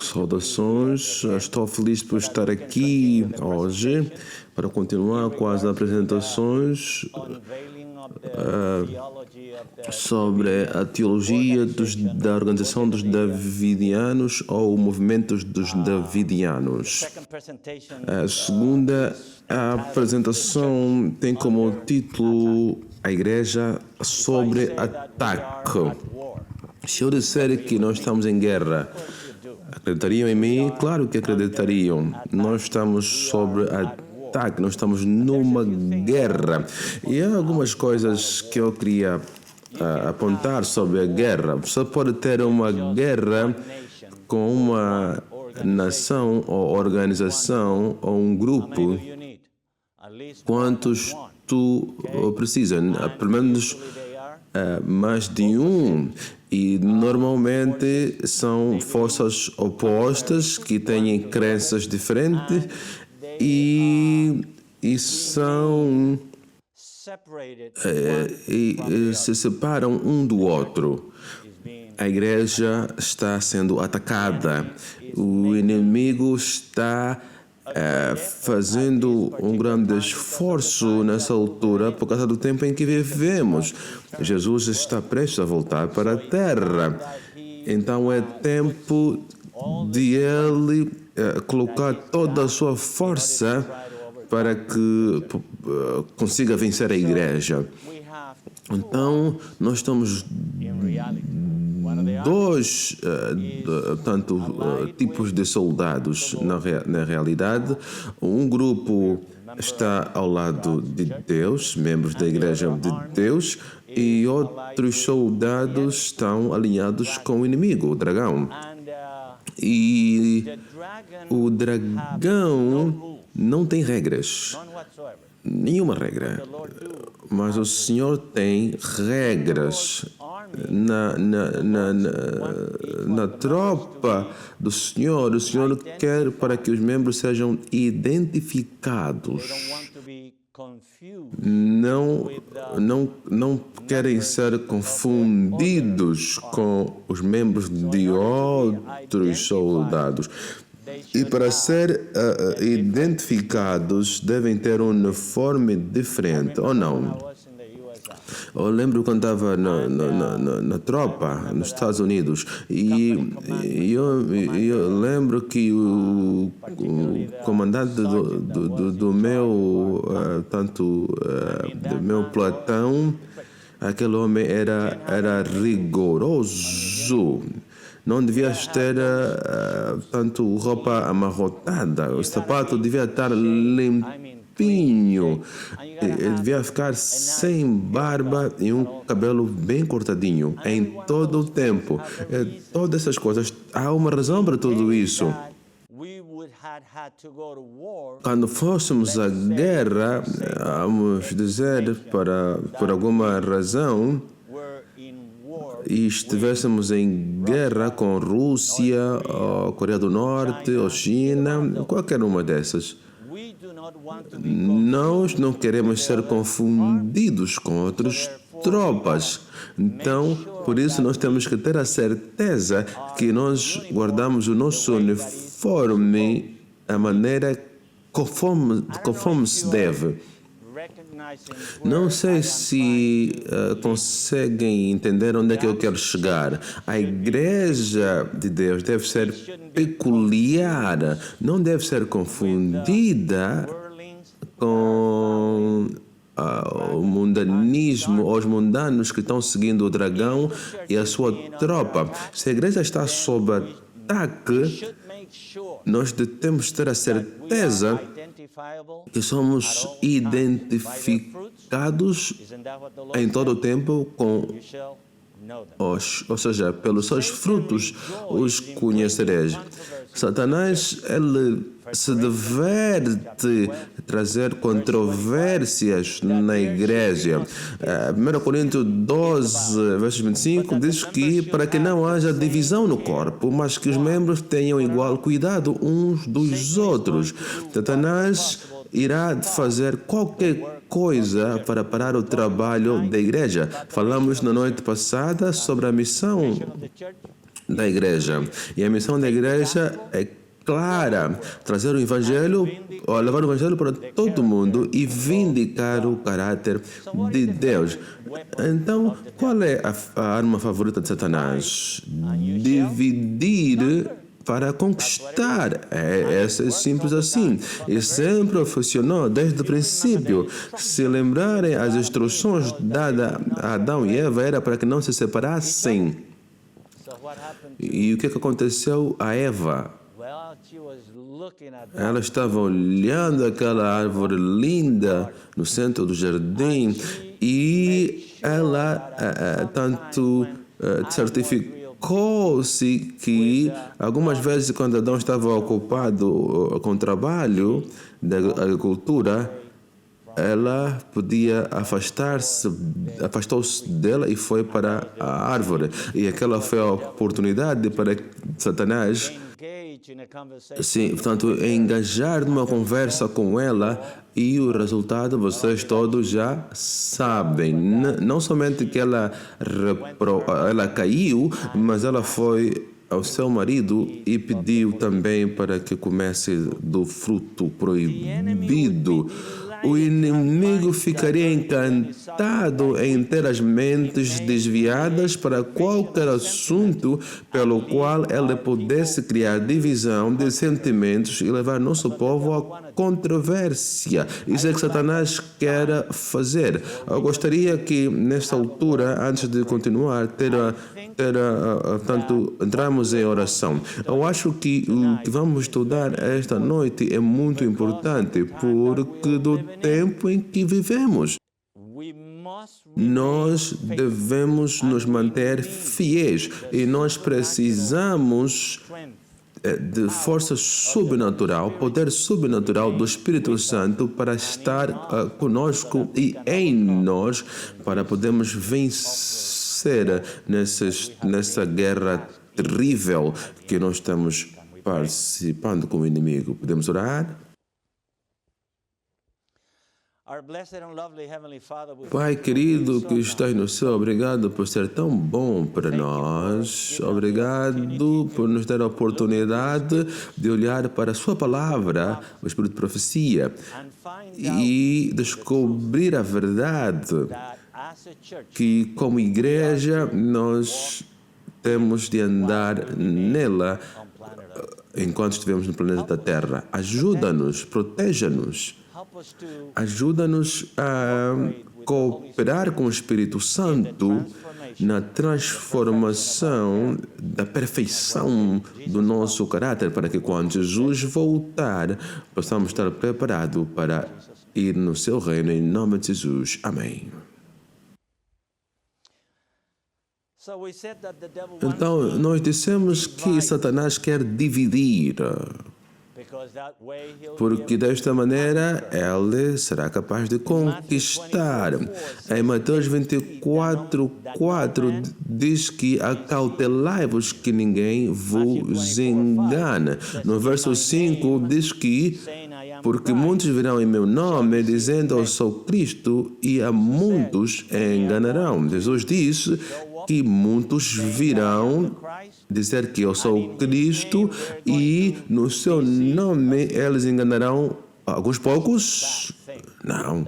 Saudações, estou feliz por estar aqui hoje para continuar com as apresentações sobre a teologia da organização dos Davidianos ou movimentos dos Davidianos. A segunda apresentação tem como título A Igreja sobre Ataque. Se eu disser que nós estamos em guerra, acreditariam em mim? Claro que acreditariam. Nós estamos sobre ataque, nós estamos numa guerra. E há algumas coisas que eu queria apontar sobre a guerra. Você pode ter uma guerra com uma nação ou organização ou um grupo. Quantos tu precisa? Pelo menos mais de um. E normalmente são forças opostas que têm crenças diferentes e são se separam um do outro. A igreja está sendo atacada. O inimigo está fazendo um grande esforço nessa altura por causa do tempo em que vivemos. Jesus está prestes a voltar para a terra. Então é tempo de ele colocar toda a sua força para que consiga vencer a igreja. Então nós estamos dois tipos de soldados na realidade. Um grupo está ao lado de Deus, membros da Igreja de Deus, e outros soldados estão alinhados com o inimigo, o dragão. E o dragão não tem regras, nenhuma regra, mas o Senhor tem regras. Na tropa do Senhor, o Senhor quer para que os membros sejam identificados. Não querem ser confundidos com os membros de outros soldados. E para ser identificados, devem ter um uniforme diferente, ou não? Eu lembro quando estava na tropa nos Estados Unidos e eu lembro que o comandante do meu do meu pelotão, aquele homem era rigoroso. Não devias ter tanto roupa amarrotada, o sapato devia estar limpinho, ele devia ficar sem barba e um cabelo bem cortadinho em todo o tempo. Todas essas coisas, há uma razão para tudo isso. Quando fôssemos à guerra, vamos dizer, por alguma razão, e estivéssemos em guerra com Rússia, ou Coreia do Norte, ou China, qualquer uma dessas, nós não queremos ser confundidos com outras tropas. Então, por isso nós temos que ter a certeza que nós guardamos o nosso uniforme da maneira conforme se deve. Não sei se conseguem entender onde é que eu quero chegar. A Igreja de Deus deve ser peculiar, não deve ser confundida com o mundanismo, os mundanos que estão seguindo o dragão e a sua tropa. Se a igreja está sob ataque, nós temos que ter a certeza que somos identificados em todo o tempo com ou seja, pelos seus frutos os conhecereis. Satanás, ele se diverte trazer controvérsias na igreja. 1 Coríntios 12, versos 25, diz que para que não haja divisão no corpo, mas que os membros tenham igual cuidado uns dos outros. Satanás irá fazer qualquer coisa para parar o trabalho da igreja. Falamos na noite passada sobre a missão da igreja. E a missão da igreja é clara: trazer o evangelho, ou levar o evangelho para todo mundo e vindicar o caráter de Deus. Então, qual é a arma favorita de Satanás? Dividir para conquistar. É simples assim. E sempre funcionou desde o princípio. Se lembrarem, as instruções dadas a Adão e Eva era para que não se separassem. E o que aconteceu a Eva? Ela estava olhando aquela árvore linda no centro do jardim e ela tanto certificou-se que algumas vezes, quando Adão estava ocupado com o trabalho da agricultura, ela podia afastou-se dela e foi para a árvore. E aquela foi a oportunidade para Satanás, sim, portanto, engajar numa conversa com ela, e o resultado vocês todos já sabem. Não somente que ela caiu, mas ela foi ao seu marido e pediu também para que comesse do fruto proibido. O inimigo ficaria encantado em ter as mentes desviadas para qualquer assunto pelo qual ele pudesse criar divisão de sentimentos e levar nosso povo à controvérsia. Isso é que Satanás quer fazer. Eu gostaria que, nesta altura, antes de continuar, tanto entramos em oração. Eu acho que o que vamos estudar esta noite é muito importante, porque do tempo em que vivemos, nós devemos nos manter fiéis e nós precisamos de força sobrenatural, poder sobrenatural do Espírito Santo para estar conosco e em nós, para podermos vencer nessa guerra terrível que nós estamos participando com o inimigo. Podemos orar? Pai querido que estás no céu, obrigado por ser tão bom para nós. Obrigado por nos dar a oportunidade de olhar para a sua palavra, o Espírito de profecia, e descobrir a verdade que, como igreja, nós temos de andar nela enquanto estivermos no planeta Terra. Ajuda-nos, proteja-nos. Ajuda-nos a cooperar com o Espírito Santo na transformação da perfeição do nosso caráter, para que quando Jesus voltar, possamos estar preparados para ir no seu reino, em nome de Jesus. Amém. Então, nós dissemos que Satanás quer dividir, porque desta maneira ele será capaz de conquistar. Em Mateus 24:4 diz que acautelai-vos que ninguém vos engane. No verso 5 diz que porque muitos virão em meu nome dizendo eu sou Cristo e a muitos enganarão. Jesus disse que muitos virão dizer que eu sou Cristo e no seu nome eles enganarão alguns poucos. Não,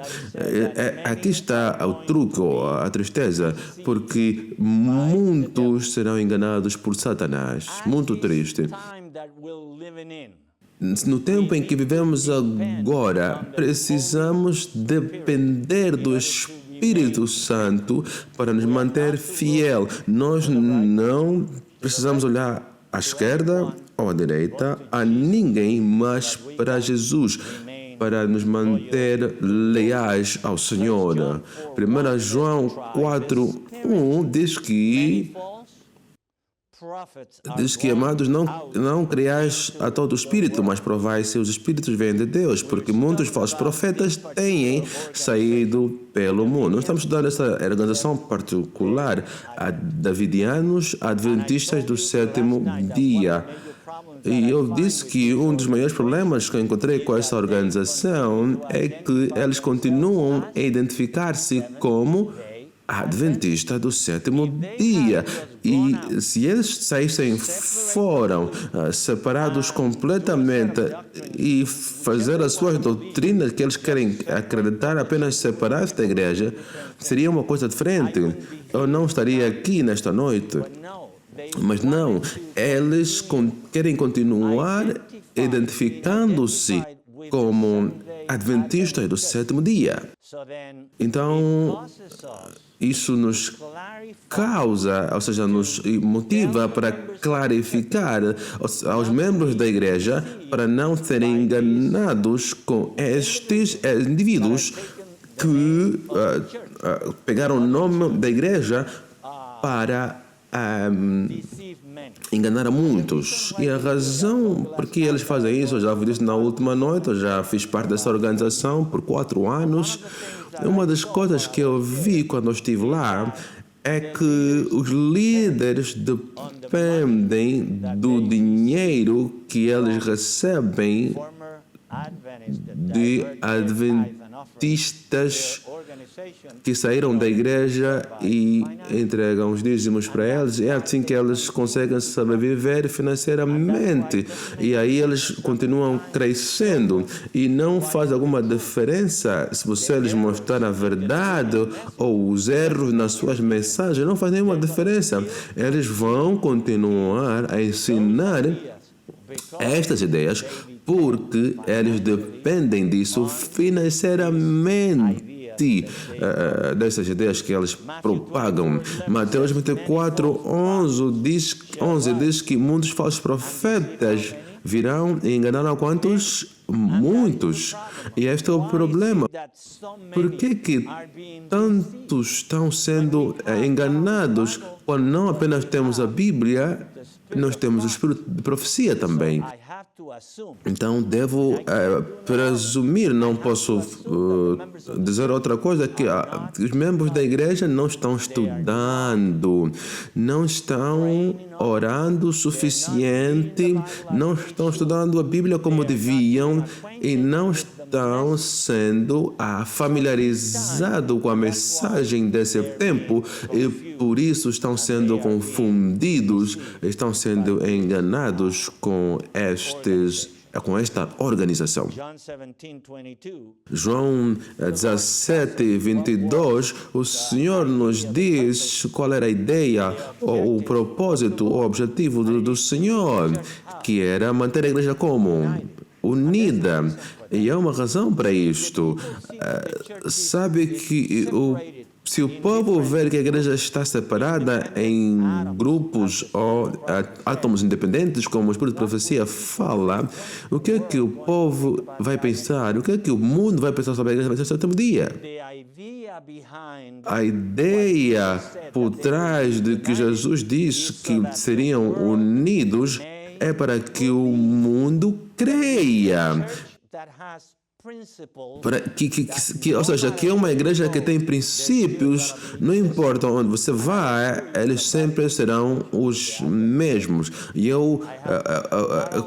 aqui está o truque, a tristeza, porque muitos serão enganados por Satanás. Muito triste. No tempo em que vivemos agora, precisamos depender do Espírito Santo para nos manter fiel. Nós não precisamos olhar à esquerda ou à direita, a ninguém, mas para Jesus, para nos manter leais ao Senhor. 1 João 4:1 diz que, amados, não creiais a todo o espírito, mas provai se os espíritos vêm de Deus, porque muitos falsos profetas têm saído pelo mundo. Nós estamos estudando essa organização particular, a davidianos adventistas do sétimo dia. E eu disse que um dos maiores problemas que eu encontrei com essa organização é que eles continuam a identificar-se como adventista do sétimo dia. E se eles saíssem fora, separados completamente, e fazer as suas doutrinas que eles querem acreditar apenas separados da igreja, seria uma coisa diferente. Eu não estaria aqui nesta noite. Mas não, eles querem continuar identificando-se como adventistas do sétimo dia. Então, isso nos causa, ou seja, nos motiva para clarificar aos membros da igreja para não serem enganados com estes indivíduos que pegaram o nome da igreja para enganar a muitos. E a razão por que eles fazem isso, eu já vi isso na última noite, eu já fiz parte dessa organização por 4 anos. Uma das coisas que eu vi quando eu estive lá é que os líderes dependem do dinheiro que eles recebem de adventistas que saíram da igreja e entregam os dízimos para eles. É assim que eles conseguem sobreviver financeiramente. E aí eles continuam crescendo. E não faz alguma diferença se você lhes mostrar a verdade ou os erros nas suas mensagens. Não faz nenhuma diferença. Eles vão continuar a ensinar estas ideias porque eles dependem disso financeiramente, dessas ideias que eles propagam. Mateus 24:11 diz que muitos falsos profetas virão e enganarão quantos? Muitos. E este é o problema. Por que tantos estão sendo enganados quando não apenas temos a Bíblia, nós temos o espírito de profecia também? Então devo presumir, não posso dizer outra coisa, que os membros da igreja não estão estudando, não estão orando o suficiente, não estão estudando a Bíblia como deviam e não estão sendo familiarizados com a mensagem desse tempo e por isso estão sendo confundidos, estão sendo enganados com esta organização. João 17:22, o Senhor nos diz qual era a ideia, ou o propósito, o objetivo do Senhor, que era manter a igreja como? Unida. E há uma razão para isto. Sabe que se o povo ver que a igreja está separada em grupos ou átomos independentes, como o Espírito de Profecia fala, o que é que o povo vai pensar? O que é que o mundo vai pensar sobre a igreja no sétimo dia? A ideia por trás de que Jesus disse que seriam unidos é para que o mundo creia. Ou seja, que é uma igreja que tem princípios, não importa onde você vai, eles sempre serão os mesmos. E eu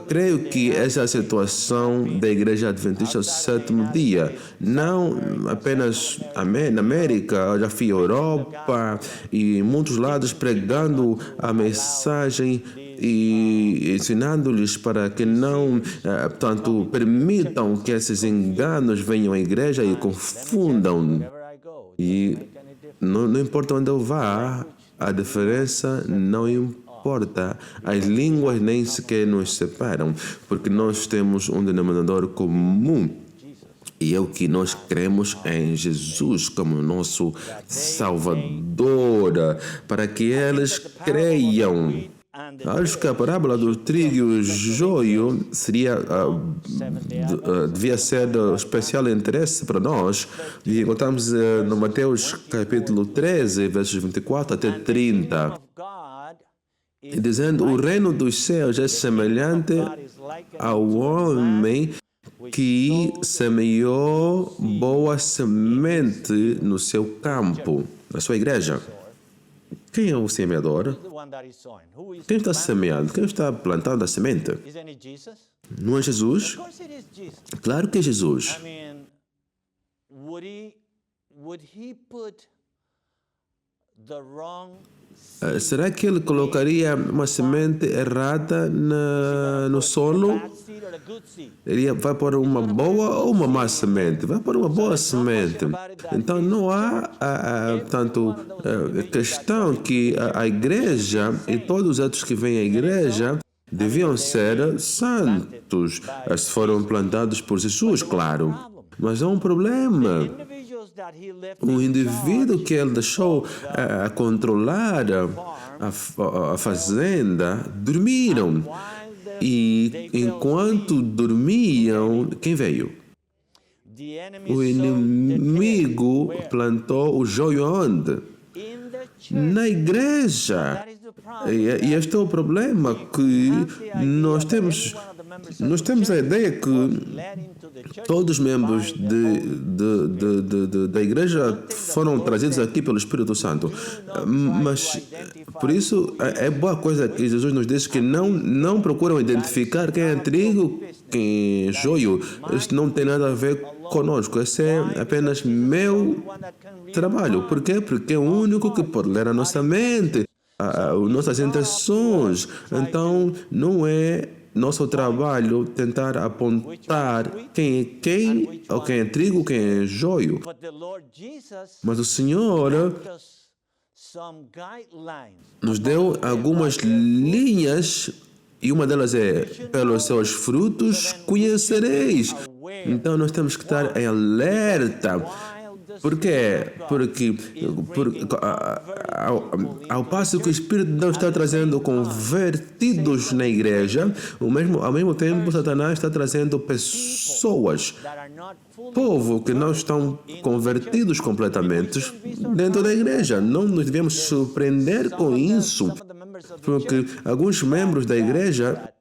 creio que essa é a situação da igreja adventista do sétimo dia. Não apenas na América, eu já fui à Europa e em muitos lados pregando a mensagem e ensinando-lhes para que não, portanto, permitam que esses enganos venham à igreja e confundam. E não importa onde eu vá, a diferença não importa. As línguas nem sequer nos separam, porque nós temos um denominador comum. E é o que nós cremos em Jesus como nosso Salvador, para que eles creiam. Acho que a parábola do trigo e o joio devia ser de especial interesse para nós. E encontramos no Mateus capítulo 13, versos 24 até 30, dizendo: o reino dos céus é semelhante ao homem que semeou boa semente no seu campo, na sua igreja. Quem é o semeador? Quem está semeando? Quem está plantando a semente? Não é Jesus? Claro que é Jesus. Será que ele colocaria uma semente errada no solo? Ele vai pôr uma boa ou uma má semente? Vai pôr uma boa semente. Então não há tanto questão que a igreja e todos os outros que vêm à igreja deviam ser santos. Se foram plantados por Jesus, claro. Mas há um problema. O indivíduo que ele deixou a controlar a fazenda dormiram. E enquanto dormiam, quem veio? O inimigo plantou o joio onde? Na igreja. E este é o problema, que nós temos a ideia que todos os membros da igreja foram trazidos aqui pelo Espírito Santo. Mas, por isso, é boa coisa que Jesus nos diz que não procuram identificar quem é trigo, quem é joio. Isso não tem nada a ver conosco. Esse é apenas meu trabalho. Por quê? Porque é o único que pode ler a nossa mente, as nossas intenções. Então, não é nosso trabalho tentar apontar quem é quem, ou quem é trigo, quem é joio. Mas o Senhor nos deu algumas linhas, e uma delas é: pelos seus frutos conhecereis. Então nós temos que estar em alerta. Por quê? Porque ao passo que o Espírito de Deus está trazendo convertidos na igreja, ao mesmo tempo Satanás está trazendo pessoas, povo que não estão convertidos completamente dentro da igreja. Não nos devemos surpreender com isso, porque alguns membros da igreja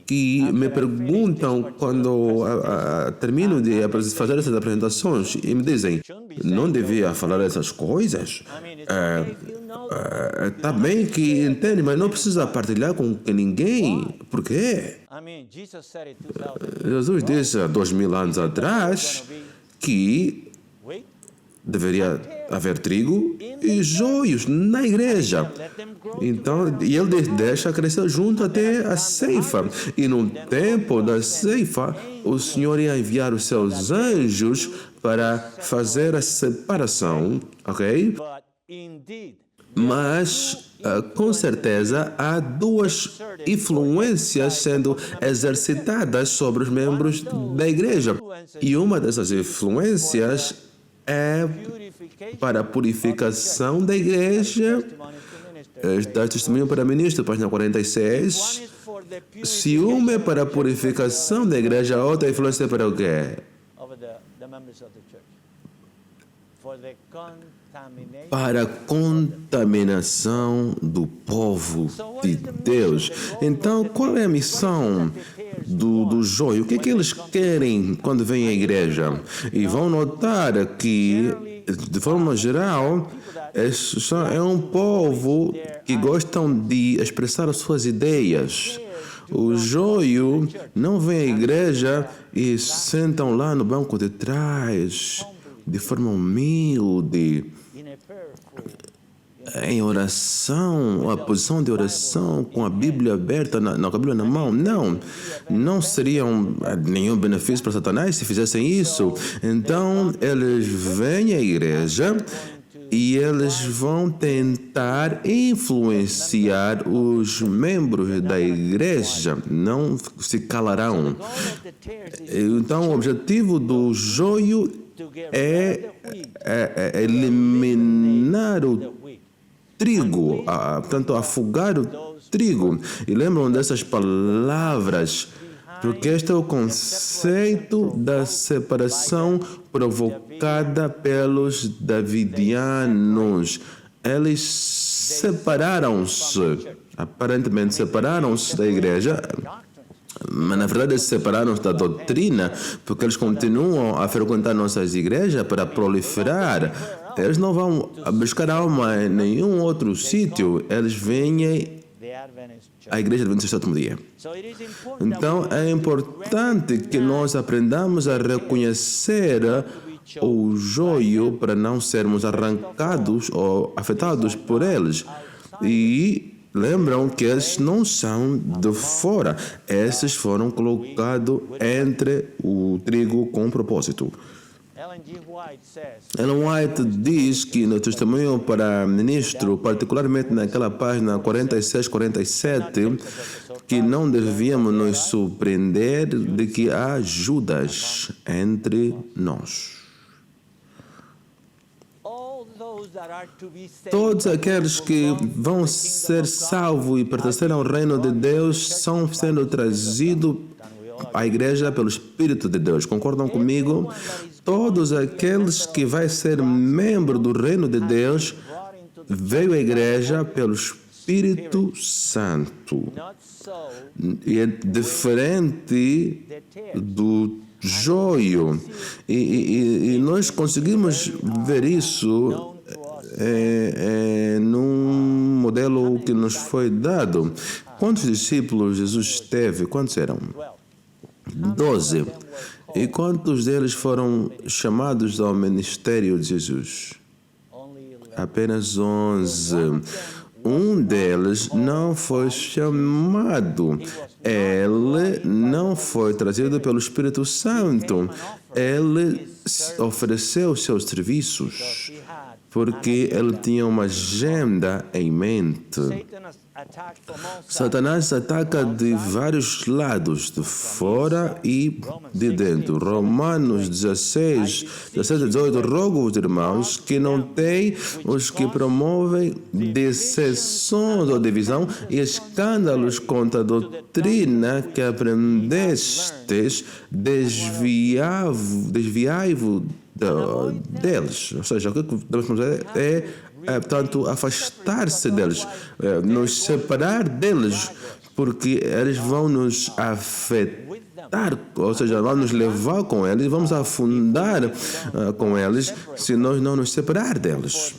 que me perguntam quando termino de fazer essas apresentações e me dizem: não devia falar essas coisas? Está bem que entende, mas não precisa partilhar com ninguém. Por quê? Jesus disse há 2000 anos atrás que deveria haver trigo e joios na igreja. Então, e ele deixa crescer junto até a ceifa. E no tempo da ceifa, o Senhor ia enviar os seus anjos para fazer a separação, ok? Mas, com certeza, há duas influências sendo exercitadas sobre os membros da igreja. E uma dessas influências é para a purificação da igreja. Está testemunho para ministro, página 46. Se uma é para a purificação da igreja, a outra influência é para o quê? Para a contaminação do povo de Deus. Então, qual é a missão do joio? O que é que eles querem quando vêm à igreja? E vão notar que, de forma geral, é um povo que gostam de expressar as suas ideias. O joio não vem à igreja e sentam lá no banco de trás, de forma humilde, em oração, a posição de oração, com a Bíblia aberta, com a Bíblia na mão. Não seriam nenhum benefício para Satanás se fizessem isso. Então, eles vêm à igreja e eles vão tentar influenciar os membros da igreja, não se calarão. Então, o objetivo do joio é eliminar o trigo, portanto, afogar o trigo. E lembram dessas palavras, porque este é o conceito da separação provocada pelos davidianos. Eles separaram-se, aparentemente separaram-se da igreja, mas na verdade eles separaram-se da doutrina, porque eles continuam a frequentar nossas igrejas para proliferar. Eles não vão buscar alma em nenhum outro sítio, eles vêm à igreja adventista do sétimo dia. Então é importante que nós aprendamos a reconhecer o joio para não sermos arrancados ou afetados por eles. E lembram que eles não são de fora. Esses foram colocados entre o trigo com propósito. Ellen White diz que no testemunho para ministro, particularmente naquela página 46, 47, que não devíamos nos surpreender de que há Judas entre nós. Todos aqueles que vão ser salvos e pertencer ao reino de Deus são sendo trazidos à igreja pelo Espírito de Deus. Concordam comigo? Todos aqueles que vai ser membro do reino de Deus veio à igreja pelo Espírito Santo. E é diferente do joio. E nós conseguimos ver isso num modelo que nos foi dado. Quantos discípulos Jesus teve? Quantos eram? 12. E quantos deles foram chamados ao ministério de Jesus? Apenas 11. Um deles não foi chamado. Ele não foi trazido pelo Espírito Santo. Ele ofereceu seus serviços porque ele tinha uma agenda em mente. Satanás ataca de vários lados, de fora e de dentro. Romanos 16, 17 e 18, rogo-vos, irmãos, que não tem os que promovem dissensões ou divisão e escândalos contra a doutrina que aprendestes, desviai-vos deles. Ou seja, o que devemos fazer portanto, afastar-se deles, nos separar deles, porque eles vão nos afetar, ou seja, vão nos levar com eles, vamos afundar com eles se nós não nos separar deles.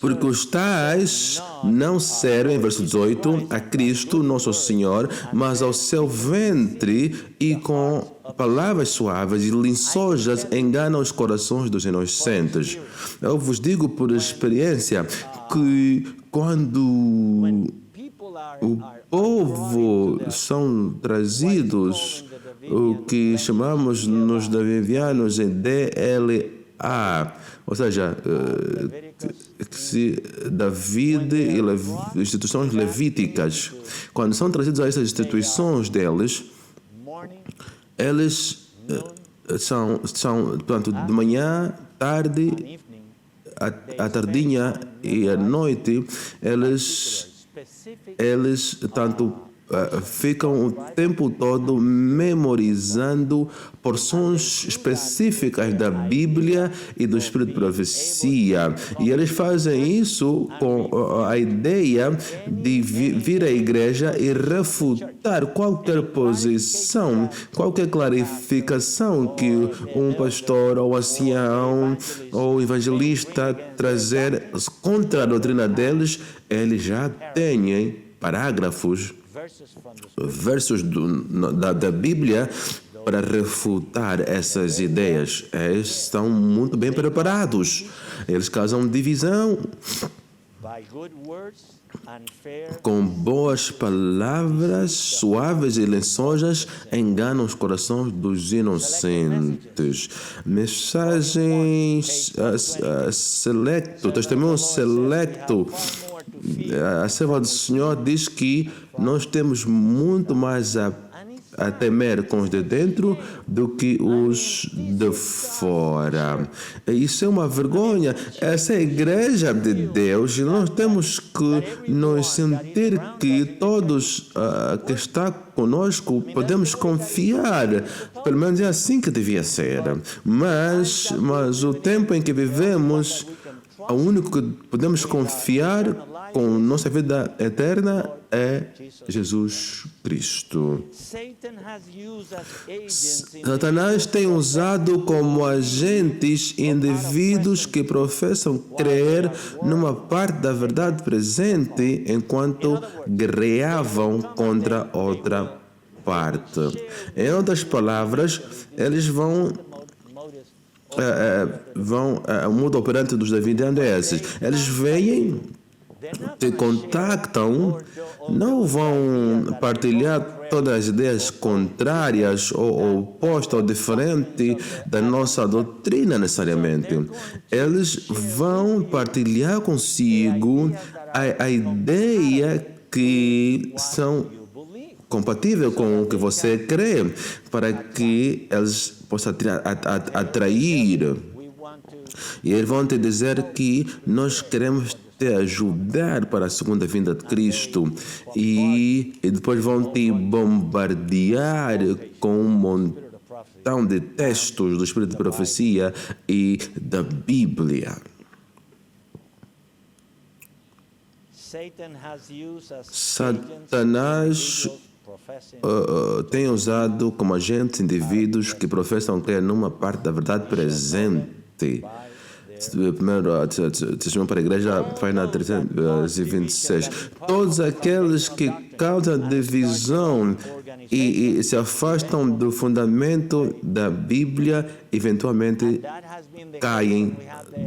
Porque os tais não servem, verso 18, a Cristo, nosso Senhor, mas ao seu ventre e com palavras suaves e linçosas enganam os corações dos inocentes. Eu vos digo por experiência que quando o povo são trazidos, o que chamamos nos davidianos de DLA, ou seja, David e instituições levíticas, quando são trazidos a essas instituições deles, eles são portanto, de manhã, tarde, à tardinha e à noite, eles tanto ficam o tempo todo memorizando porções específicas da Bíblia e do Espírito de Profecia. E eles fazem isso com a ideia de vir à igreja e refutar qualquer posição, qualquer clarificação que um pastor ou ancião ou evangelista trazer contra a doutrina deles. Eles já têm parágrafos, versos da Bíblia para refutar essas ideias. Eles estão muito bem preparados. Eles causam divisão. Com boas palavras suaves e lençosas enganam os corações dos inocentes. Mensagens selecto, testemunho selecto. A serva do Senhor diz que nós temos muito mais a temer com os de dentro do que os de fora. Isso é uma vergonha. Essa é a igreja de Deus e nós temos que nos sentir que todos que está conosco podemos confiar. Pelo menos é assim que devia ser. Mas o tempo em que vivemos, o único que podemos confiar com nossa vida eterna é Jesus Cristo. Satanás tem usado como agentes indivíduos que professam crer numa parte da verdade presente enquanto guerreavam contra outra parte. Em outras palavras, eles vão o modo operante dos davidianos é esse. Eles vêm, te contactam, não vão partilhar todas as ideias contrárias ou opostas ou diferentes da nossa doutrina necessariamente. Eles vão partilhar consigo a ideia que são compatível com o que você crê, para que eles possam atrair. E eles vão te dizer que nós queremos te ajudar para a segunda vinda de Cristo. E depois vão te bombardear com um montão de textos do Espírito de Profecia e da Bíblia. Satanás tem usado como agentes indivíduos que professam crer numa parte da verdade presente. Primeiro, testemunho para a igreja, página 326. Todos aqueles que causam divisão e se afastam do fundamento da Bíblia, eventualmente caem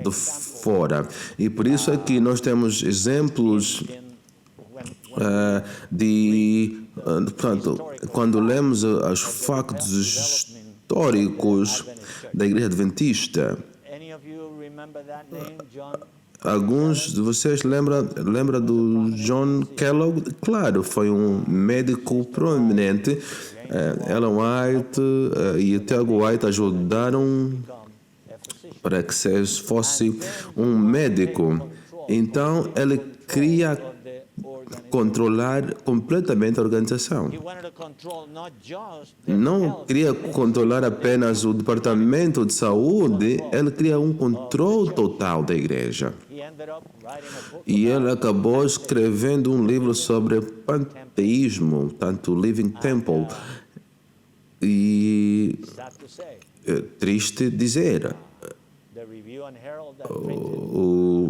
de fora. E por isso é que nós temos exemplos portanto, quando lemos os factos históricos da Igreja Adventista, alguns de vocês lembram do John Kellogg? Claro, foi um médico proeminente. Ellen White e Thiago White ajudaram para que fosse um médico. Então, ele queria controlar completamente a organização. Não queria controlar apenas o departamento de saúde, ele queria um controle total da igreja. E ele acabou escrevendo um livro sobre panteísmo, tanto Living Temple. E é triste dizer,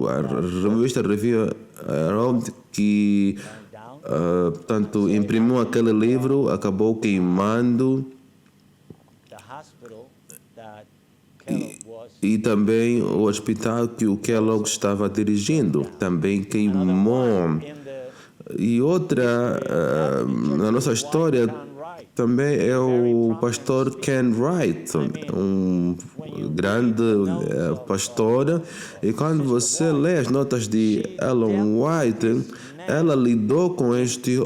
a revista Review Herald que portanto, imprimiu aquele livro acabou queimando e também o hospital que o Kellogg estava dirigindo também queimou. E outra na nossa história também é o pastor Ken Wright, um grande pastor. E quando você lê as notas de Ellen White, ela lidou com este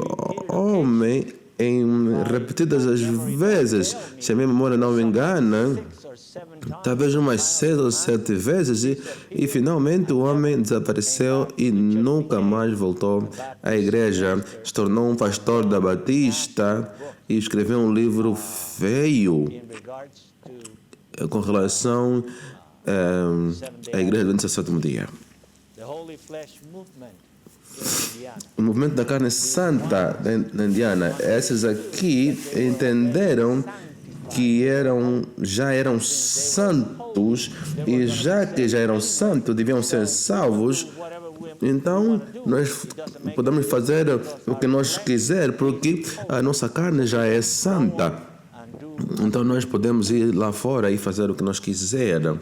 homem em repetidas as vezes. Se a minha memória não me engana, talvez umas 6 ou 7 vezes, e finalmente o homem desapareceu e nunca mais voltou à igreja. Se tornou um pastor da Batista e escreveu um livro feio com relação à igreja do sétimo dia. O movimento da carne santa da Indiana, esses aqui entenderam que já eram santos, e já que já eram santos, deviam ser salvos. Então, nós podemos fazer o que nós quiser, porque a nossa carne já é santa. Então, nós podemos ir lá fora e fazer o que nós quisermos.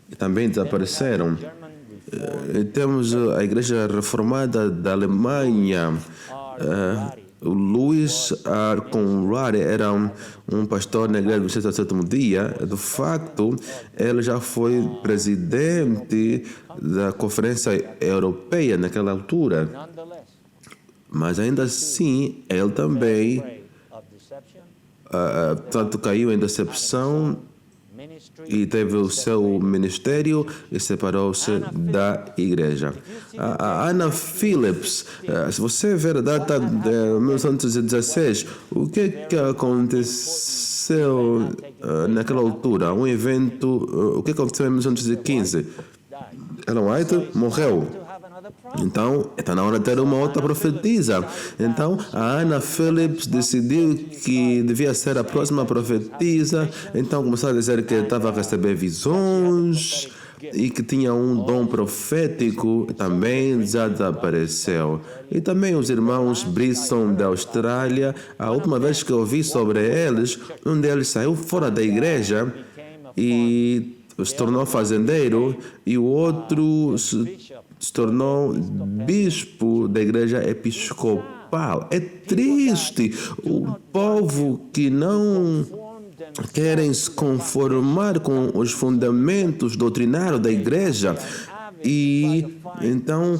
E também desapareceram. Temos a Igreja Reformada da Alemanha. O Louis R. Conrad era um pastor na igreja do sétimo dia. De facto, ele já foi presidente da Conferência Europeia naquela altura. Mas ainda assim, ele também tanto caiu em decepção e teve o seu ministério e separou-se da igreja. A Anna Phillips, se você ver a data de 1916, o que aconteceu naquela altura? Um evento, o que aconteceu em 1915? Ellen White morreu. Então, está na hora de ter uma outra profetisa. Então, a Anna Phillips decidiu que devia ser a próxima profetisa. Então, começou a dizer que estava a receber visões e que tinha um dom profético. Também já desapareceu. E também os irmãos Brisson da Austrália. A última vez que eu ouvi sobre eles, um deles saiu fora da igreja e se tornou fazendeiro e o outro se tornou bispo da igreja episcopal. É triste o povo que não querem se conformar com os fundamentos doutrinários da igreja e então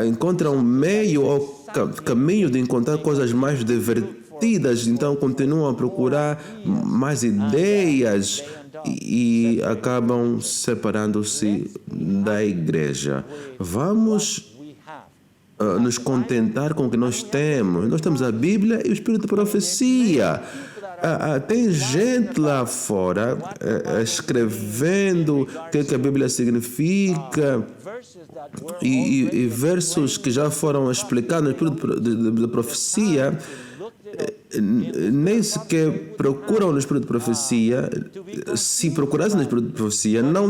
encontram um meio ou caminho de encontrar coisas mais divertidas, então continuam a procurar mais ideias e acabam separando-se da igreja. Vamos nos contentar com o que nós temos. Nós temos a Bíblia e o Espírito de Profecia. Tem gente lá fora escrevendo o que a Bíblia significa e versos que já foram explicados no Espírito de Profecia nem sequer procuram no Espírito de Profecia. Se procurassem no Espírito de Profecia, não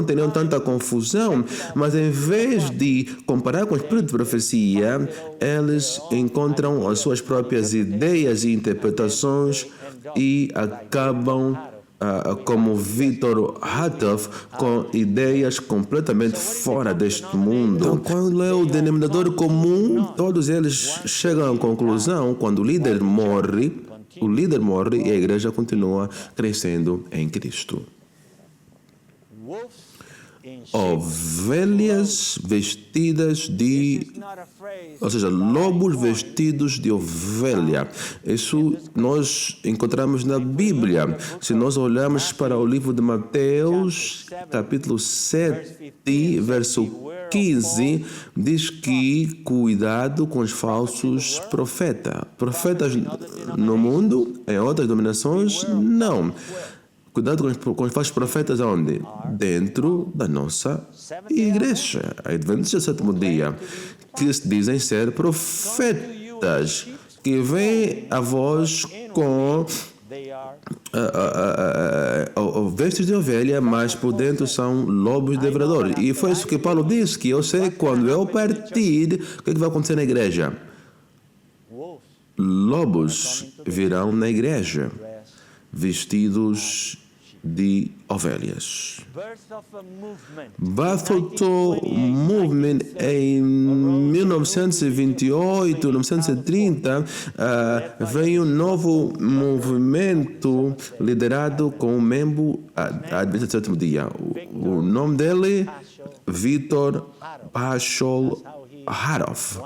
teriam tanta confusão, mas em vez de comparar com o Espírito de Profecia, eles encontram as suas próprias ideias e interpretações e acabam, como Victor Hatoff, com ideias completamente fora deste mundo. Então, quando é o denominador comum, todos eles chegam à conclusão, quando o líder morre e a igreja continua crescendo em Cristo. Ovelhas vestidas de... Ou seja, lobos vestidos de ovelha. Isso nós encontramos na Bíblia. Se nós olharmos para o livro de Mateus, capítulo 7, verso 15, diz que cuidado com os falsos profetas. Profetas no mundo, em outras denominações, não. Cuidado com os falsos profetas onde? Dentro da nossa igreja, a Adventista do Sétimo Dia, que se dizem ser profetas, que vêm a vós com vestes de ovelha, mas por dentro são lobos devoradores. E foi isso que Paulo disse, que eu sei que quando eu partir, o que vai acontecer na igreja? Lobos virão na igreja, vestidos de ovelhas. Bartholomew Movement em 1928, 1930, veio um novo movimento liderado com um membro da Adventista do Sétimo Dia. O nome dele, Victor Paschal Hatoff.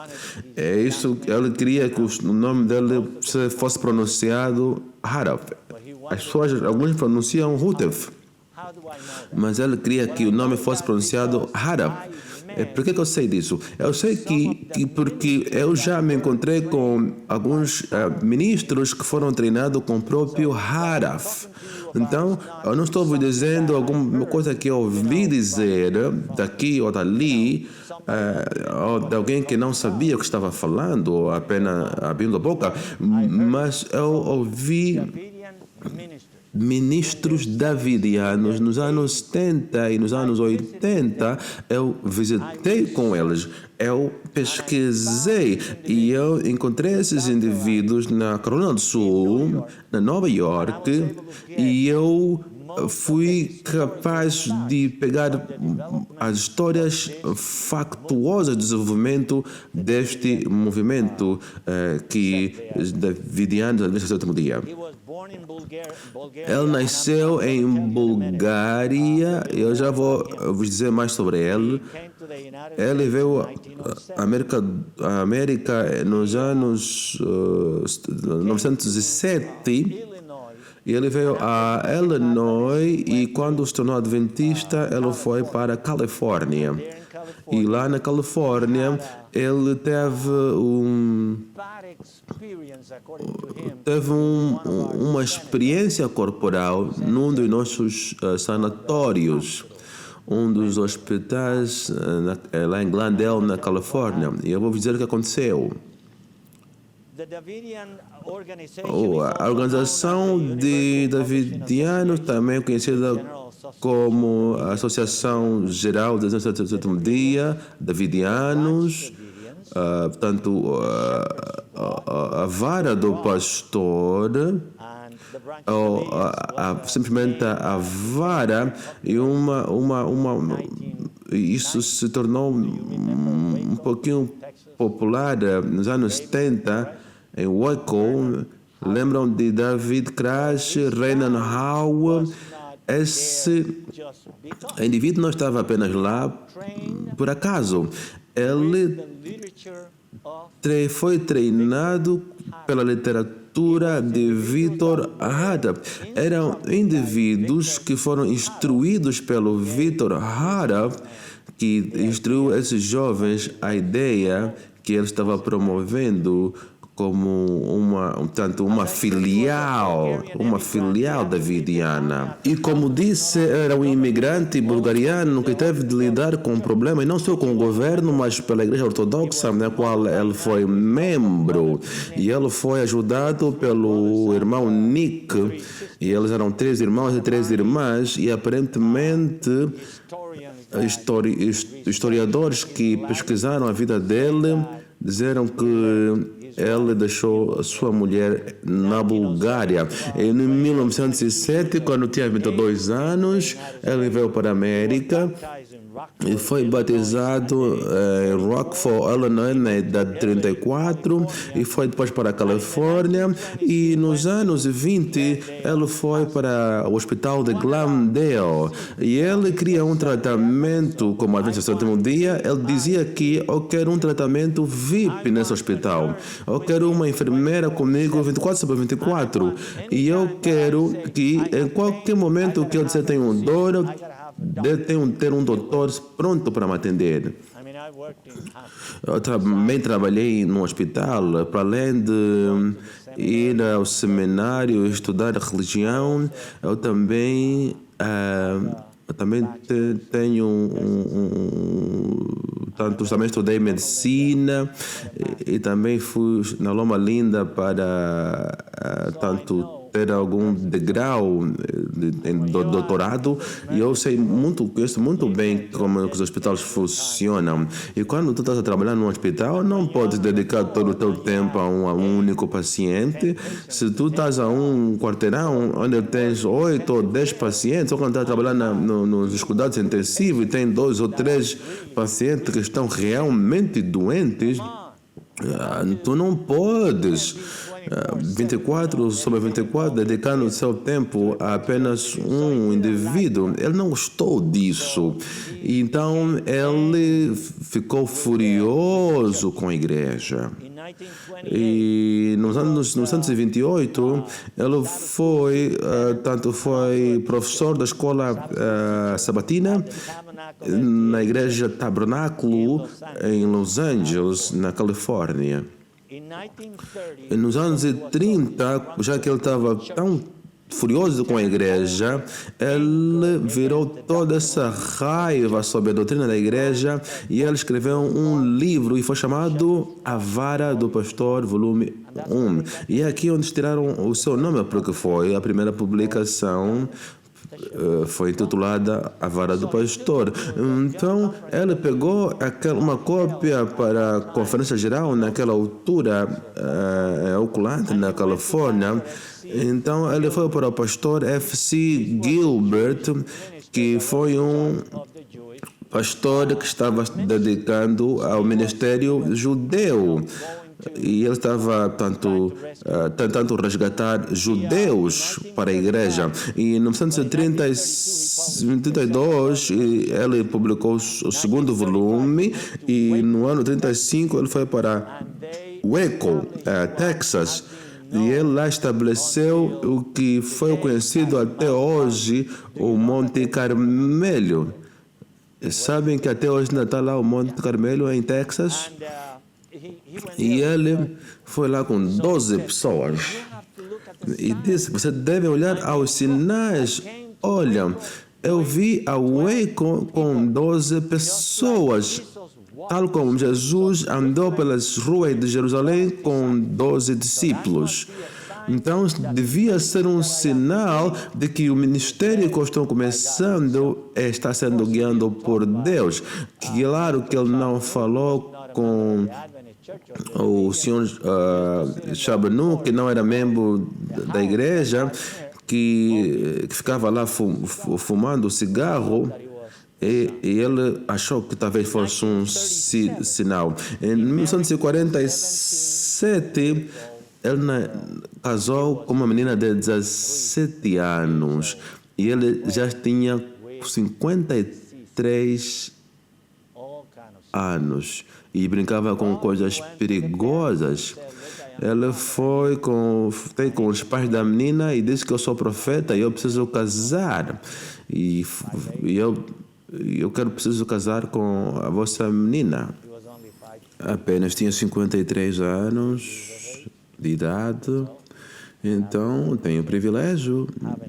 É isso, ele queria que o nome dele fosse pronunciado Hatoff. Alguns pronunciam Hutef, mas ele queria que o nome fosse pronunciado Hatoff. Por que eu sei disso? Eu sei que porque eu já me encontrei com alguns ministros que foram treinados com o próprio Hatoff. Então, eu não estou dizendo alguma coisa que eu ouvi dizer daqui ou dali, ou de alguém que não sabia o que estava falando, ou apenas abrindo a boca, mas eu ouvi ministros davidianos nos anos 70 e nos anos 80. Eu visitei com eles, eu pesquisei e eu encontrei esses indivíduos na Carolina do Sul, na Nova York, e eu fui capaz de pegar as histórias factuosas de desenvolvimento deste movimento davidiano da Adventista do Sétimo Dia. Ele nasceu em Bulgária, eu já vou vos dizer mais sobre ele. Ele veio à América nos anos 1907. E ele veio a Illinois e quando se tornou adventista, ele foi para a Califórnia. E lá na Califórnia, ele teve uma experiência corporal num dos nossos sanatórios, um dos hospitais lá em Glendale, na Califórnia. E eu vou dizer o que aconteceu. A organização de davidianos, também conhecida como Associação Geral dos Adventistas do Sétimo Dia, davidianos, portanto, a vara do pastor ou simplesmente a vara, e isso se tornou um pouquinho popular nos anos 70 em Waco. Lembram de David Crash, Renan Howe? Esse indivíduo não estava apenas lá por acaso. Ele foi treinado pela literatura de Victor Hara. Eram indivíduos que foram instruídos pelo Victor Hara, que instruiu esses jovens a ideia que ele estava promovendo como uma filial davidiana. E como disse, era um imigrante bulgariano que teve de lidar com problemas, não só com o governo, mas pela Igreja Ortodoxa, na qual ele foi membro. E ele foi ajudado pelo irmão Nick, e eles eram 3 irmãos e 3 irmãs, e aparentemente historiadores que pesquisaram a vida dele disseram que ele deixou a sua mulher na Bulgária. Em 1907, quando tinha 22 anos, ele veio para a América e foi batizado em Rockford, Illinois, na idade de 34, e foi depois para a Califórnia. E nos anos 20, ele foi para o hospital de Glendale. E ele queria um tratamento, como a Adventista do Sétimo Dia. Ele dizia que eu quero um tratamento VIP nesse hospital. Eu quero uma enfermeira comigo 24/24. E eu quero que em qualquer momento que eu disser tenho dor, de ter um doutor pronto para me atender. Eu também trabalhei no hospital, para além de ir ao seminário e estudar religião, eu também tenho também estudei medicina e também fui na Loma Linda para ter algum degrau do doutorado, e eu conheço muito bem como os hospitais funcionam. E quando tu estás a trabalhar num hospital, não podes dedicar todo o teu tempo a um único paciente. Se tu estás a um quarteirão onde tens 8 ou 10 pacientes, ou quando estás a trabalhar nos cuidados intensivos e tem 2 ou 3 pacientes que estão realmente doentes, tu não podes 24/24 dedicando o seu tempo a apenas um indivíduo. Ele não gostou disso. Então ele ficou furioso com a igreja. E nos anos 1928 ele foi professor da escola sabatina na igreja Tabernáculo em Los Angeles, na Califórnia. Nos anos 30, já que ele estava tão furioso com a igreja, ele virou toda essa raiva sobre a doutrina da igreja e ele escreveu um livro e foi chamado A Vara do Pastor, volume 1. E é aqui onde tiraram o seu nome, porque foi a primeira publicação. Foi intitulada A Vara do Pastor. Então, ele pegou uma cópia para a Conferência Geral, naquela altura, em Oakland, na Califórnia. Então, ele foi para o pastor F.C. Gilbert, que foi um pastor que estava se dedicando ao ministério judeu. E ele estava tentando resgatar judeus para a igreja. E em 1932 ele publicou o segundo volume, e no ano 35 ele foi para Waco, Texas. E ele lá estabeleceu o que foi conhecido até hoje o Monte Carmelo. E sabem que até hoje ainda está lá o Monte Carmelo em Texas? E ele foi lá com 12 pessoas e disse: você deve olhar aos sinais. Olha, eu vi a Waco com 12 pessoas, tal como Jesus andou pelas ruas de Jerusalém com 12 discípulos. Então, devia ser um sinal de que o ministério que estão começando está sendo guiado por Deus. Claro que ele não falou com o senhor Chabanu, que não era membro da igreja, que ficava lá fumando cigarro. E ele achou que talvez fosse um sinal. Em 1947, ele casou com uma menina de 17 anos e ele já tinha 53 anos e brincava com coisas perigosas. Ele foi com os pais da menina e disse que eu sou profeta e eu preciso casar. E eu preciso casar com a vossa menina. Apenas tinha 53 anos de idade. Então, tenho o privilégio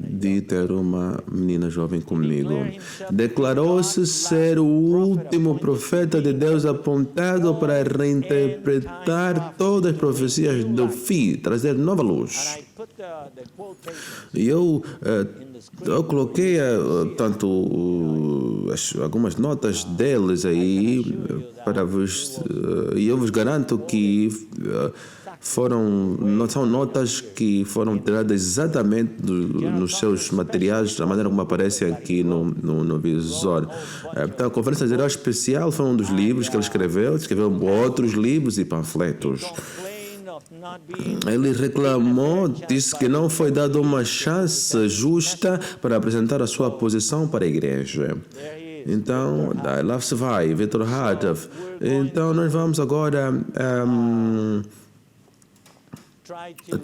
de ter uma menina jovem comigo. Declarou-se ser o último profeta de Deus apontado para reinterpretar todas as profecias do fim, trazer nova luz. E eu coloquei algumas notas deles aí para vos. E eu vos garanto que são notas que foram tiradas exatamente nos seus materiais, da maneira como aparece aqui no visor. Então, a Conferência Geral Especial foi um dos livros que ele escreveu outros livros e panfletos. Ele reclamou, disse que não foi dada uma chance justa para apresentar a sua posição para a igreja. Então, lá se vai, Victor Hart. Então, nós vamos agora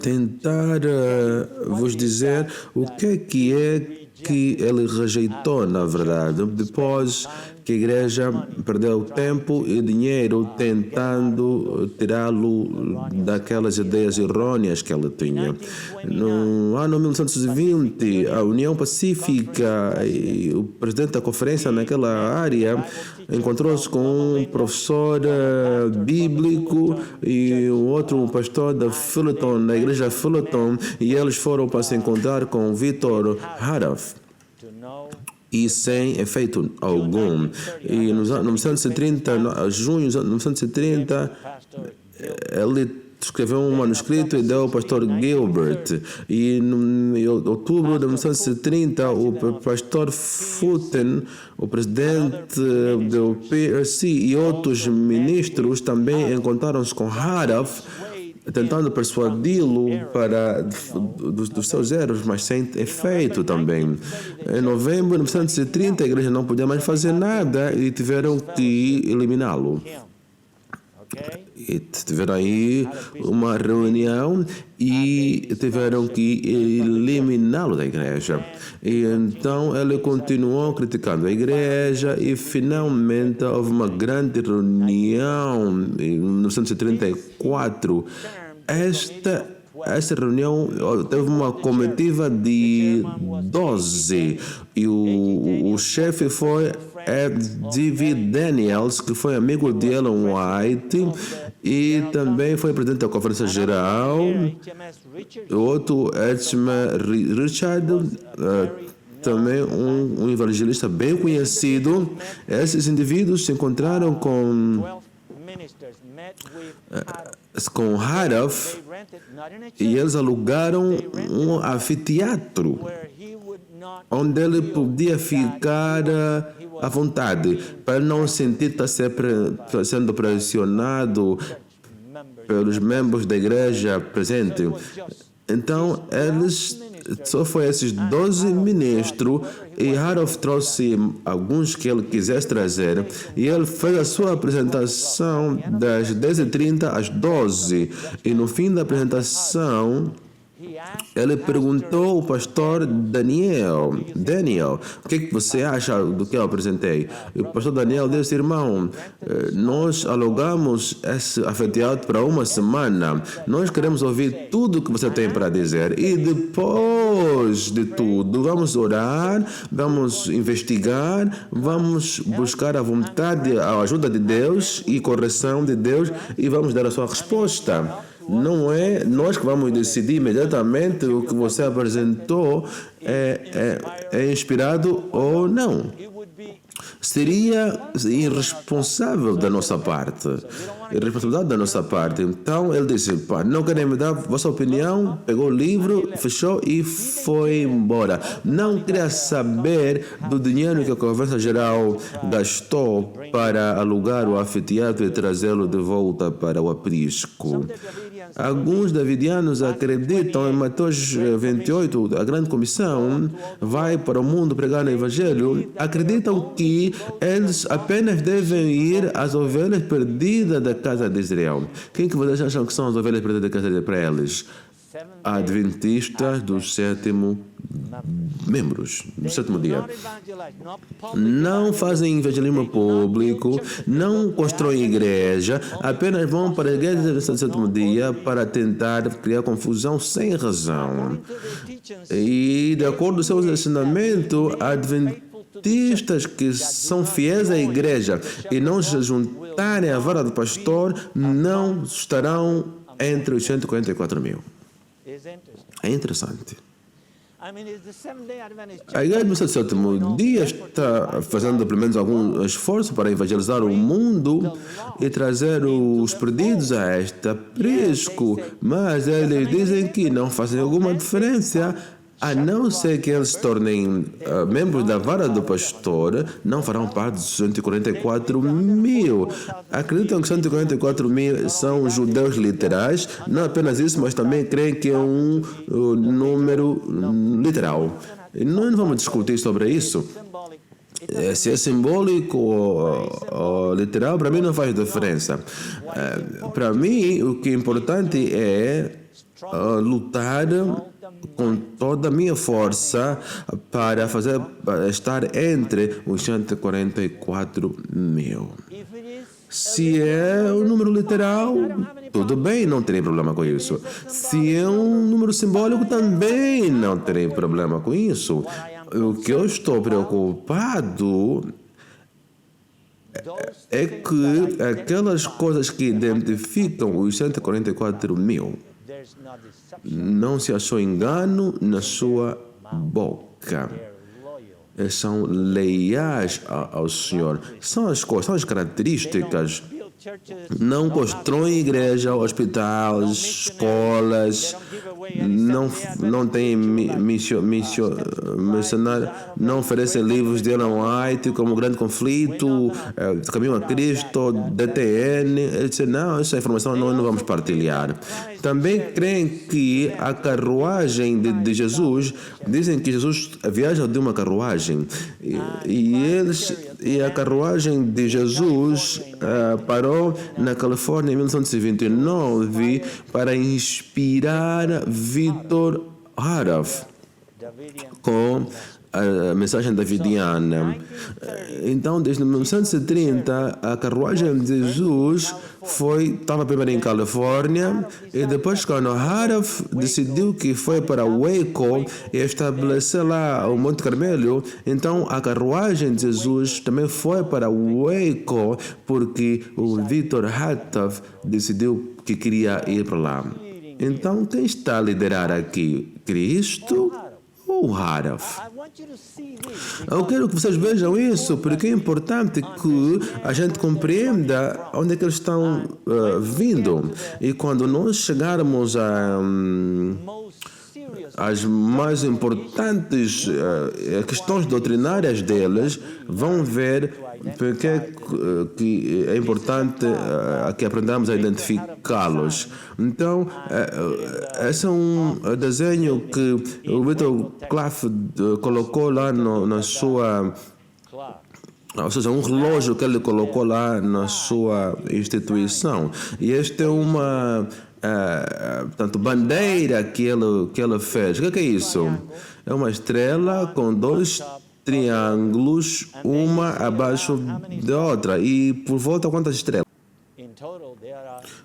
tentar vos dizer o que é que ele rejeitou, na verdade, depois que a igreja perdeu tempo e dinheiro tentando tirá-lo daquelas ideias errôneas que ele tinha. No ano 1920, a União Pacífica e o presidente da conferência naquela área encontrou-se com um professor bíblico e um outro pastor da Fullerton, da igreja Fullerton, e eles foram para se encontrar com Victor Hart. E sem efeito algum. E no 1930, junho de 1930, ele escreveu um manuscrito e deu ao pastor Gilbert. E em outubro de 1930, o pastor Fulton, o presidente do PRC e outros ministros também encontraram-se com Hart, tentando persuadi-lo dos seus erros, mas sem efeito também. Em novembro de 1930, a igreja não podia mais fazer nada e tiveram que eliminá-lo. E tiveram aí uma reunião e tiveram que eliminá-lo da igreja. E então ele continuou criticando a igreja e finalmente houve uma grande reunião em 1934. Esta reunião teve uma comitiva de 12 e o chefe foi D.V. Daniels, que foi amigo de Ellen White e também foi presidente da Conferência Geral. O outro, H.M. Richard, também um evangelista bem conhecido. Esses indivíduos se encontraram com Hart e eles alugaram um anfiteatro onde ele podia ficar à vontade, para não sentir estar sendo pressionado pelos membros da igreja presente. Então, só foi esses 12 ministros e Hart trouxe alguns que ele quisesse trazer e ele fez a sua apresentação das 10h30 às 12h e no fim da apresentação ele perguntou ao pastor Daniel, o que você acha do que eu apresentei? E o pastor Daniel disse: irmão, nós alugamos esse anfiteatro para uma semana, nós queremos ouvir tudo o que você tem para dizer e depois de tudo vamos orar, vamos investigar, vamos buscar a vontade, a ajuda de Deus e correção de Deus e vamos dar a sua resposta. Não é nós que vamos decidir imediatamente o que você apresentou é inspirado ou não. Seria irresponsável da nossa parte. responsabilidade da nossa parte. Então ele disse, pá, não querem me dar a vossa opinião, pegou o livro, fechou e foi embora. Não queria saber do dinheiro que a Conferência Geral gastou para alugar o anfiteatro e trazê-lo de volta para o aprisco. Alguns davidianos acreditam em Mateus 28, a grande comissão, vai para o mundo pregar o evangelho, acreditam que eles apenas devem ir às ovelhas perdidas da casa de Israel. Quem que vocês acham que são as ovelhas perdidas da casa de Israel para eles? Adventistas do sétimo membros, do sétimo dia. Não fazem evangelismo público, não constroem igreja, apenas vão para a igreja do sétimo dia para tentar criar confusão sem razão. E de acordo com seus ensinamentos, adventistas que são fiéis à igreja e não se juntarem à vara do pastor não estarão entre os 144 mil. É interessante. A igreja do sétimo dia está fazendo pelo menos algum esforço para evangelizar o mundo e trazer os perdidos a este aprisco, mas eles dizem que não fazem alguma diferença, a não ser que eles se tornem membros da vara do pastor, não farão parte dos 144 mil. Acreditam que 144 mil são judeus literais, não apenas isso, mas também creem que é um número literal. Nós não vamos discutir sobre isso. Se é simbólico ou literal, para mim não faz diferença. Para mim, o que é importante é lutar com toda a minha força para estar entre os 144 mil. Se é um número literal, tudo bem, não terei problema com isso. Se é um número simbólico, também não terei problema com isso. O que eu estou preocupado é que aquelas coisas que identificam os 144 mil não se achou engano na sua boca. São leais ao Senhor. São as coisas, são as características. Não constroem igreja, hospitais, escolas, não têm missionário, não oferecem livros de Ellen White como o Grande Conflito, Caminho a Cristo, DTN, etc. Não, essa informação nós não vamos partilhar. Também creem que a carruagem de Jesus, dizem que Jesus viaja de uma carruagem e a carruagem de Jesus parou na Califórnia em 1929 para inspirar Victor Harav com a mensagem davidiana. Então, desde 1930, a carruagem de Jesus estava primeiro em Califórnia e depois, quando Harav decidiu que foi para Waco e estabeleceu lá o Monte Carmelo, então a carruagem de Jesus também foi para Waco porque o Victor Harav decidiu que queria ir para lá. Então, quem está a liderar aqui? Cristo ou Harav? Eu quero que vocês vejam isso, porque é importante que a gente compreenda onde é que eles estão vindo. E quando nós chegarmos às mais importantes questões doutrinárias deles, vão ver porque é importante que aprendamos a identificá-los. Então, esse é um desenho que o Victor Claff colocou lá na sua... Ou seja, um relógio que ele colocou lá na sua instituição. E esta é uma... portanto, bandeira que ele fez. O que é isso? É uma estrela com dois triângulos, uma abaixo da outra. E por volta, quantas estrelas?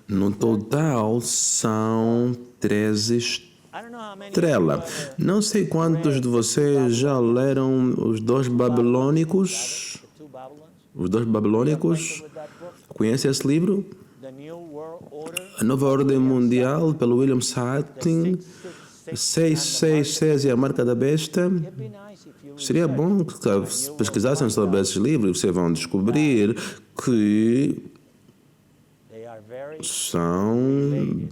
No total, são 13 estrelas. Não sei quantos de vocês já leram Os Dois Babilônicos. Os Dois Babilônicos. Conhece esse livro? A Nova Ordem Mundial, pelo William Shattuck. 666 é a marca da besta. Seria bom que pesquisassem sobre esses livros e vocês vão descobrir que são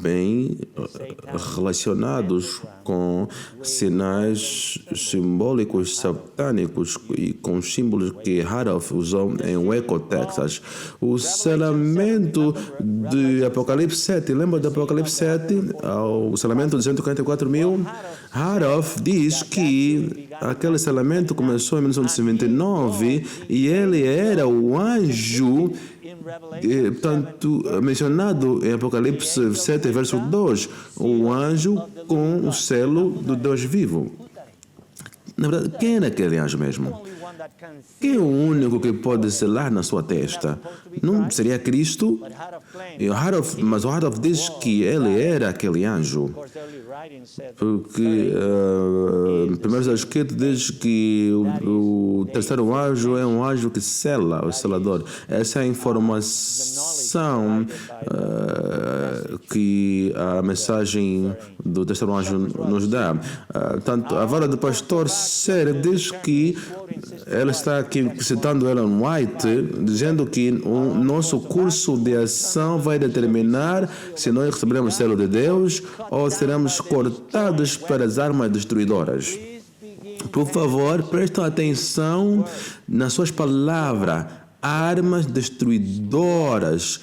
bem relacionados com sinais simbólicos satânicos e com símbolos que Harold usou em Waco, Texas. O selamento de Apocalipse 7, lembra de Apocalipse 7? O selamento de 144 mil? Harold diz que aquele selamento começou em 1929 e ele era o anjo, portanto, mencionado em Apocalipse 7, verso 2, o anjo com o selo do Deus vivo. Na verdade, quem era aquele anjo mesmo? Quem é o único que pode selar na sua testa? Não seria Cristo? Mas o Harold diz que ele era aquele anjo. Porque primeiro está escrito diz que o terceiro anjo é um anjo que sela, o selador. Essa é a informação que a mensagem do terceiro anjo nos dá. Tanto a vara do pastor Ser diz que ela está aqui citando Ellen White, dizendo que o nosso curso de ação vai determinar se nós receberemos o selo de Deus ou seremos cortados para as armas destruidoras. Por favor, prestem atenção nas suas palavras. Armas destruidoras,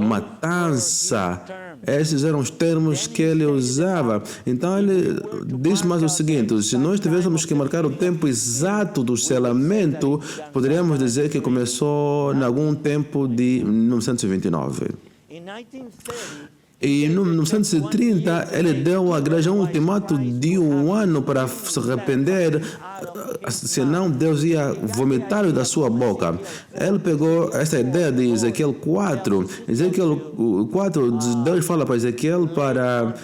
matança. Esses eram os termos que ele usava. Então ele diz mais o seguinte: se nós tivéssemos que marcar o tempo exato do selamento, poderíamos dizer que começou em algum tempo de 1929. E no 1930 ele deu à igreja um ultimato de 1 ano para se arrepender, senão Deus ia vomitar da sua boca. Ele pegou essa ideia de Ezequiel 4. Ezequiel 4, Deus fala para Ezequiel para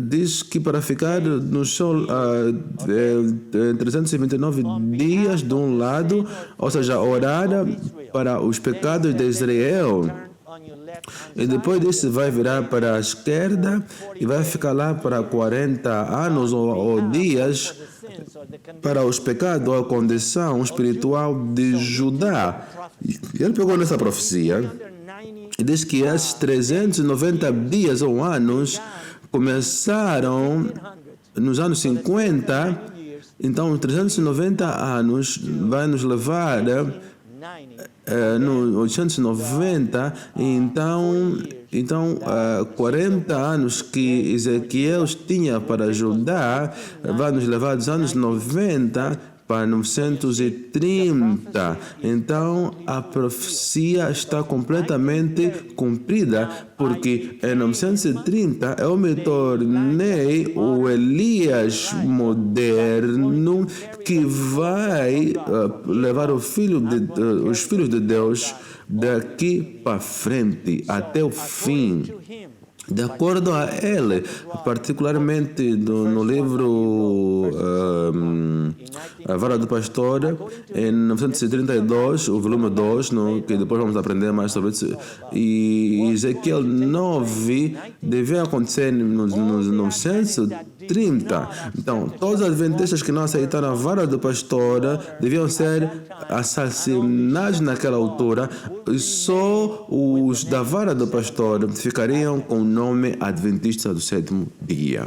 diz que para ficar no sol 329 dias de um lado, ou seja, orar para os pecados de Israel. E depois disso vai virar para a esquerda e vai ficar lá para 40 anos ou dias para os pecados ou a condição espiritual de Judá. E ele pegou nessa profecia e diz que esses 390 dias ou anos começaram nos anos 50. Então, 390 anos vai nos levar no 890, então 40 anos que Ezequiel tinha para ajudar, vai nos levar dos anos 90 para 930. Então a profecia está completamente cumprida, porque em 930 eu me tornei o Elias moderno que vai levar os filhos de Deus daqui para frente até o fim. De acordo a ele, particularmente no livro A Vara do Pastor, em 1932, o volume 2, que depois vamos aprender mais sobre isso, e Ezequiel 9 devia acontecer nos 930. Então, todos os adventistas que não aceitaram a Vara do Pastor deviam ser assassinados naquela altura, e só os da Vara do Pastor ficariam com o nome Adventista do Sétimo Dia.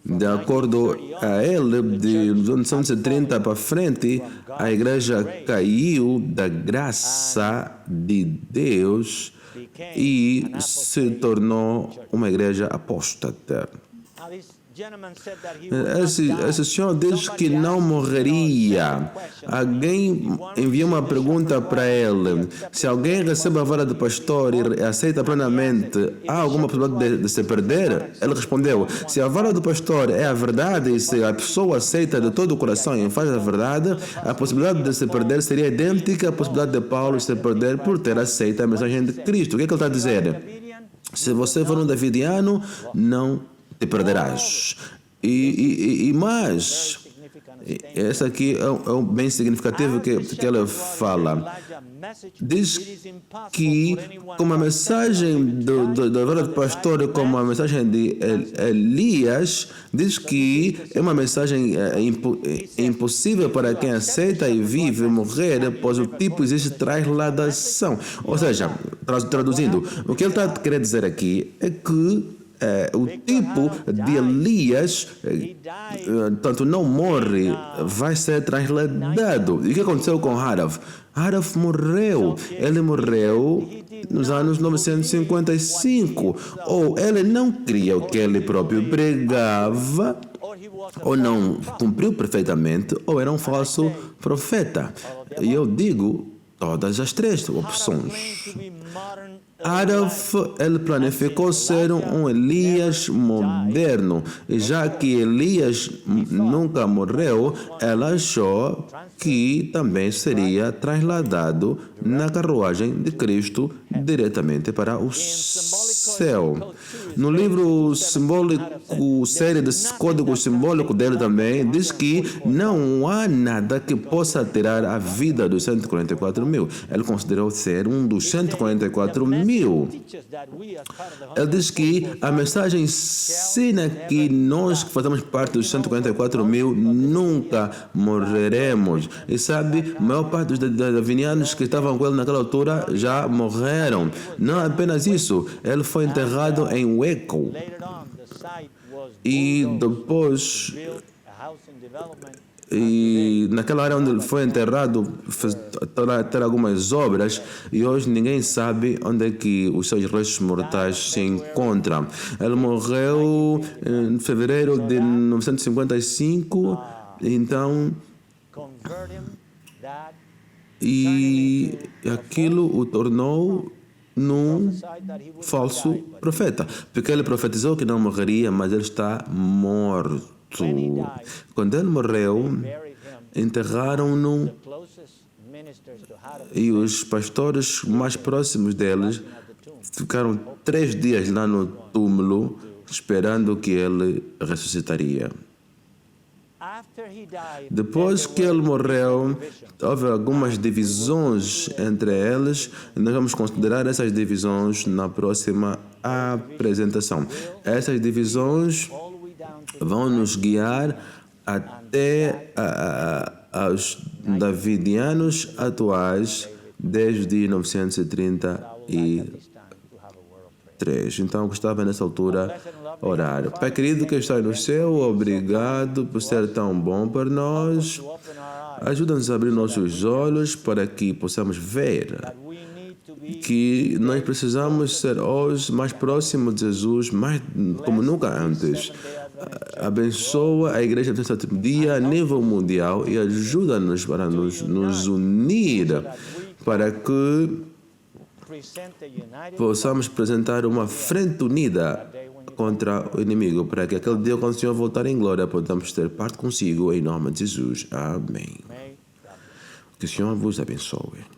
De acordo a ele, de 1930 para frente, a igreja caiu da graça de Deus e se tornou uma igreja apóstata. Esse senhor diz que não morreria. Alguém enviou uma pergunta para ele: se alguém recebe a vara do pastor e aceita plenamente, há alguma possibilidade de se perder? Ele respondeu: se a vara do pastor é a verdade e se a pessoa aceita de todo o coração e faz a verdade, a possibilidade de se perder seria idêntica à possibilidade de Paulo se perder por ter aceito a mensagem de Cristo. O que é que ele está a dizer? Se você for um davidiano, não te perderás. E mais, Esse aqui é bem significativo que ela fala. Diz que, como a mensagem do verdadeiro pastor, como a mensagem de Elias, diz que é uma mensagem impossível para quem aceita e vive morrer, pois o tipo existe transladação. Ou seja, traduzindo, o que ele está querendo dizer aqui é que o tipo de Elias, tanto não morre, vai ser trasladado. E o que aconteceu com Harav? Harav morreu. Ele morreu nos anos 955. Ou ele não cria o que ele próprio pregava, ou não cumpriu perfeitamente, ou era um falso profeta. E eu digo todas as três opções. Harav, ele planificou ser um Elias moderno, e já que Elias nunca morreu, ela achou que também seria trasladado na carruagem de Cristo diretamente para o céu. No livro simbólico, série de código simbólico dele também, diz que não há nada que possa tirar a vida dos 144 mil. Ele considerou ser um dos 144 mil. Ele diz que a mensagem ensina que nós que fazemos parte dos 144 mil nunca morreremos. E sabe, a maior parte dos davinianos que estavam com ele naquela altura já morreram. Não apenas isso, ele foi enterrado em Waco. E depois, naquela área onde ele foi enterrado, ter algumas obras, e hoje ninguém sabe onde é que os seus restos mortais se encontram. Ele morreu em fevereiro de 1955, então, e aquilo o tornou num falso profeta, porque ele profetizou que não morreria, mas ele está morto. Quando ele morreu, enterraram-no, e os pastores mais próximos deles ficaram 3 dias lá no túmulo esperando que ele ressuscitaria. Depois que ele morreu, houve algumas divisões entre eles, e nós vamos considerar essas divisões na próxima apresentação. Essas divisões vão nos guiar até aos davidianos atuais, desde 1933. Então, eu gostava nessa altura orar. Pai querido que está no céu, obrigado por ser tão bom para nós. Ajuda-nos a abrir nossos olhos para que possamos ver que nós precisamos ser hoje mais próximos de Jesus, mais como nunca antes. Abençoa a igreja do sétimo dia a nível mundial e ajuda-nos para nos unir, para que possamos apresentar uma frente unida contra o inimigo, para que aquele dia, quando o Senhor voltar em glória, possamos ter parte consigo, em nome de Jesus. Amém. Que o Senhor vos abençoe.